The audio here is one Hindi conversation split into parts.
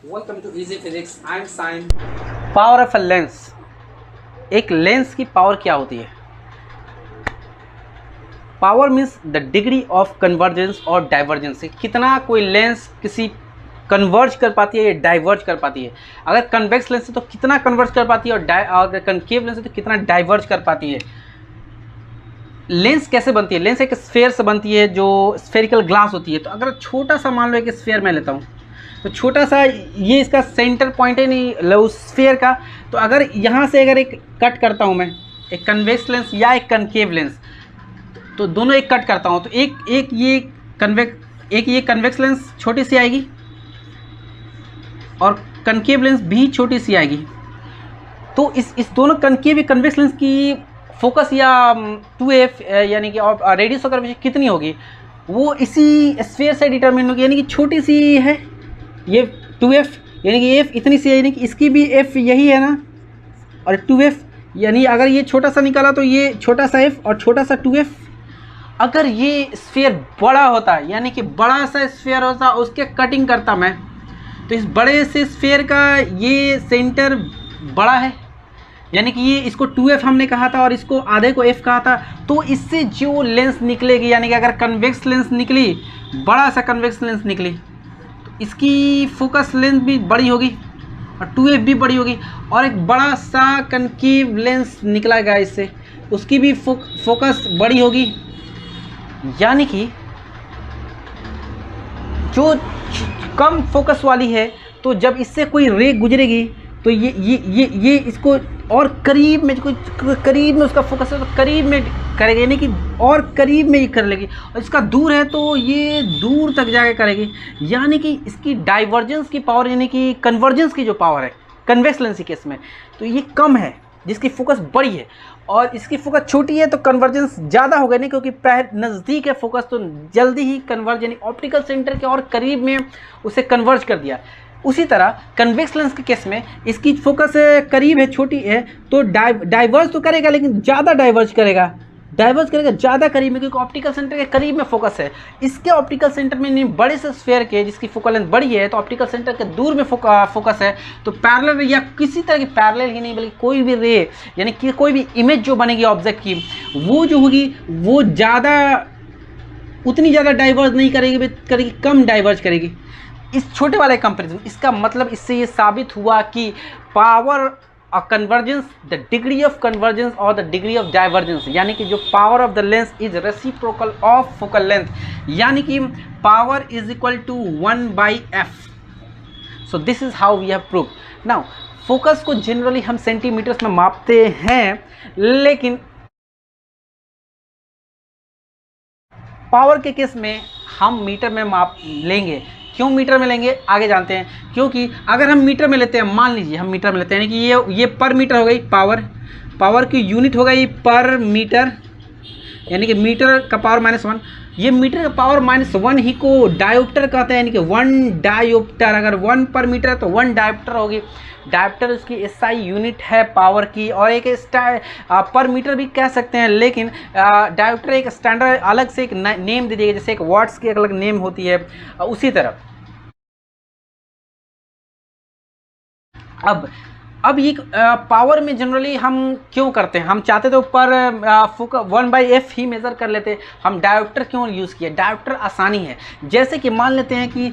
Welcome to Easy Physics. I'm Sain. Power of a lens. एक लेंस की पावर क्या होती है? Power means the degree of convergence और डाइवर्जेंस। कितना कोई लेंस किसी कन्वर्ज कर पाती है या डाइवर्ज कर पाती है। अगर कन्वेक्स लेंस है तो कितना कन्वर्ज कर पाती है, और अगर कनकेव लेंस है तो कितना डाइवर्ज कर पाती है। लेंस कैसे बनती है? लेंस एक स्फेयर से बनती है जो स्फेरिकल ग्लास होती है। तो अगर छोटा सा मान लो एक स्फेयर मैं लेता हूँ, तो छोटा सा ये इसका सेंटर पॉइंट है नहीं उस स्फेयर का। तो अगर यहाँ से अगर एक कट करता हूँ मैं, एक कन्वेक्स लेंस या एक कनकेव लेंस, तो दोनों एक कट करता हूँ तो एक ये कन्वेक्स लेंस छोटी सी आएगी और कनकेव लेंस भी छोटी सी आएगी। तो इस दोनों कनकेव कन्वेक्स लेंस की फोकस या 2f यानी कि रेडियस ऑफ कर्वेचर कितनी होगी वो इसी स्फीयर से डिटरमिन होगी। यानी कि छोटी सी है ये 2f, यानी कि f इतनी सी है, यानी कि इसकी भी f यही है ना, और 2f यानी अगर ये छोटा सा निकाला तो ये छोटा सा f और छोटा सा 2f। अगर ये स्फीयर बड़ा होता यानी कि बड़ा सा स्फीयर होता उसके कटिंग करता मैं, तो इस बड़े से स्फीयर का ये सेंटर बड़ा है, यानी कि ये इसको 2f हमने कहा था और इसको आधे को f कहा था। तो इससे जो लेंस निकलेगी, यानी कि अगर कन्वेक्स लेंस निकली, बड़ा सा कन्वेक्स लेंस निकली, तो इसकी फोकस लेंथ भी बड़ी होगी और 2f भी बड़ी होगी। और एक बड़ा सा कनकेव लेंस निकलेगा इससे, उसकी भी फोकस बड़ी होगी। यानी कि जो कम फोकस वाली है, तो जब इससे कोई रे गुजरेगी तो ये इसको और करीब में उसका फोकस है तो करीब में करेगी, यानी कि और करीब में ही कर लेगी। और इसका दूर है तो ये दूर तक जाके करेगी। यानी कि इसकी डाइवर्जेंस की पावर, यानी कि कन्वर्जेंस की जो पावर है कन्वेक्स लेंस के केस में, तो ये कम है जिसकी फोकस बड़ी है। और इसकी फोकस छोटी है तो कन्वर्जेंस ज़्यादा होगा, नहीं क्योंकि नज़दीक है फोकस तो जल्दी ही कन्वर्ज, यानी ऑप्टिकल सेंटर के और करीब में उसे कन्वर्ज कर दिया। उसी तरह कन्वेक्स लेंस के केस में इसकी फोकस करीब है, छोटी है, तो डाइवर्ज तो करेगा लेकिन ज़्यादा डाइवर्ज करेगा ज़्यादा करीब में, क्योंकि ऑप्टिकल सेंटर के करीब में फोकस है। इसके ऑप्टिकल सेंटर में नहीं, बड़े से स्फीयर के जिसकी फोकल लेंथ बड़ी है तो ऑप्टिकल सेंटर के दूर में फोकस है। तो पैरेलल या किसी तरह की पैरेलल ही नहीं बल्कि कोई भी रे, यानी कि कोई भी इमेज जो बनेगी ऑब्जेक्ट की, वो जो होगी वो उतनी ज़्यादा डाइवर्ज नहीं करेगी, कम डाइवर्ज करेगी इस छोटे वाले कंपैरिजन। इसका मतलब इससे ये साबित हुआ कि power of convergence, the degree of convergence और द डिग्री ऑफ डाइवर्जेंस, यानी कि जो power of the lens is reciprocal of focal length, यानी कि power is equal to 1/f। So this is how we have prove. Now focus को जनरली हम सेंटीमीटर्स में मापते हैं, लेकिन पावर के केस में हम मीटर में माप लेंगे। क्यों मीटर में लेंगे आगे जानते हैं। क्योंकि अगर हम मीटर में लेते हैं, मान लीजिए हम मीटर में लेते हैं, यानी कि ये पर मीटर हो गई, पावर की यूनिट हो गई पर मीटर, यानी कि मीटर का पावर -1। ये मीटर का पावर -1 ही को डायोप्टर कहते हैं, यानी कि 1 डायोप्टर। अगर 1 पर मीटर है तो 1 डायोप्टर होगी। डायोप्टर उसकी SI यूनिट है पावर की, और एक पर मीटर भी कह सकते हैं, लेकिन डायोप्टर एक स्टैंडर्ड अलग से एक नेम दे दिएगा, जैसे एक वाट्स की अलग नेम होती है उसी तरह। अब ये पावर में जनरली हम क्यों करते हैं, हम चाहते तो पर 1/f ही मेज़र कर लेते। हम डायोप्टर क्यों यूज़ किया? डायोप्टर आसानी है। जैसे कि मान लेते हैं कि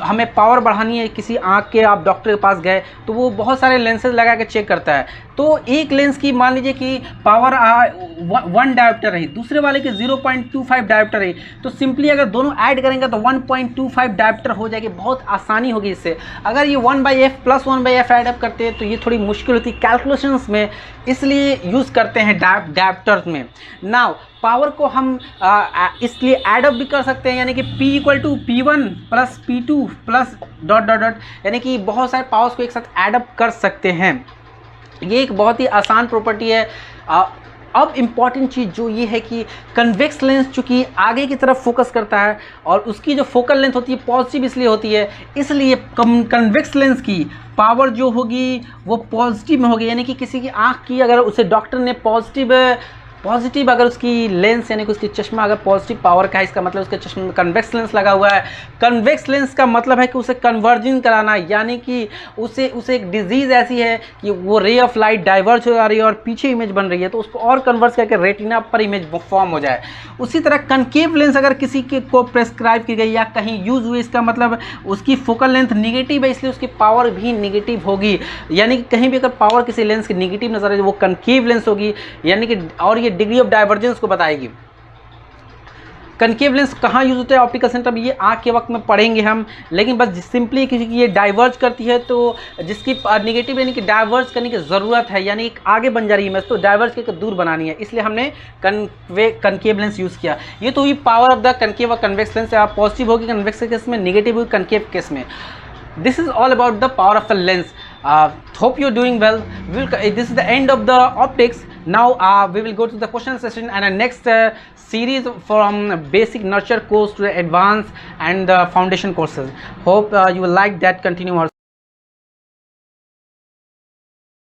हमें पावर बढ़ानी है, किसी आँख के आप डॉक्टर के पास गए तो वो बहुत सारे लेंसेज लगा के चेक करता है। तो एक लेंस की मान लीजिए कि पावर 1 डायोप्टर रही, दूसरे वाले की 0.25 डायोप्टर रही, तो सिंपली अगर दोनों ऐड करेंगे तो 1.25 डायोप्टर हो जाएगी। बहुत आसानी होगी इससे। अगर ये 1/f plus 1/f add up करते हैं तो ये थोड़ी मुश्किल होती है कैलकुलेशंस में, इसलिए यूज़ करते हैं डायोप्टर्स में। नाउ पावर को हम इसलिए ऐड अप भी कर सकते हैं, यानी कि P = P1 + P2 प्लस ... यानी कि बहुत सारे पावर्स को एक साथ ऐड अप कर सकते हैं। ये एक बहुत ही आसान प्रॉपर्टी है। अब इम्पॉर्टेंट चीज़ जो ये है कि कन्वेक्स लेंस चूँकि आगे की तरफ फोकस करता है और उसकी जो फोकल लेंथ होती है पॉजिटिव इसलिए होती है, इसलिए कन्वेक्स लेंस की पावर जो होगी वो पॉजिटिव में होगी। यानी कि किसी की आँख की अगर उसे डॉक्टर ने पॉजिटिव पॉजिटिव अगर उसकी लेंस यानी कि उसकी चश्मा अगर पॉजिटिव पावर का है, इसका मतलब उसके चश्मे में कन्वेक्स लेंस लगा हुआ है। कन्वेक्स लेंस का मतलब है कि उसे कन्वर्जिंग कराना, यानी कि उसे एक डिजीज़ ऐसी है कि वो रे ऑफ लाइट डाइवर्ज हो जा रही है और पीछे इमेज बन रही है, तो उसको और कन्वर्स करके रेटिना पर इमेज फॉर्म हो जाए। उसी तरह कनकेव लेंस अगर किसी के को प्रेस्क्राइब की गई या कहीं यूज़ हुई, इसका मतलब उसकी फोकल लेंथ निगेटिव है, इसलिए उसकी पावर भी निगेटिव होगी। यानी कि कहीं भी अगर पावर किसी लेंस की निगेटिव नजर आए वो कनकेव लेंस होगी, यानी कि और ये डिग्री ऑफ डाइवर्जेंस को बताएगी। कनकेव लेंस कहाँ यूज होता है ऑप्टिकल सेंटर में, ये आग के वक्त में पढ़ेंगे हम, लेकिन बस सिंपली किसी की ये डाइवर्ज करती है तो जिसकी नेगेटिव यानी कि डाइवर्ज करने की ज़रूरत है, यानी आगे बन जा रही है इमेज, तो डाइवर्ज करके दूर बनानी है, इसलिए हमने कनकेव लेंस यूज़ किया। ये तो हुई पावर ऑफ द कनकेव और कन्वेक्स लेंस। पॉजिटिव होगी कन्वेक्स के केस में, नेगेटिव होगी कनकेव केस में। This is all about the power of the lens. Hope you're doing well. This is the end of the optics. Now we will go to the question session and a next series from basic nurture course to the advanced and the foundation courses. Hope you will like that. Continue.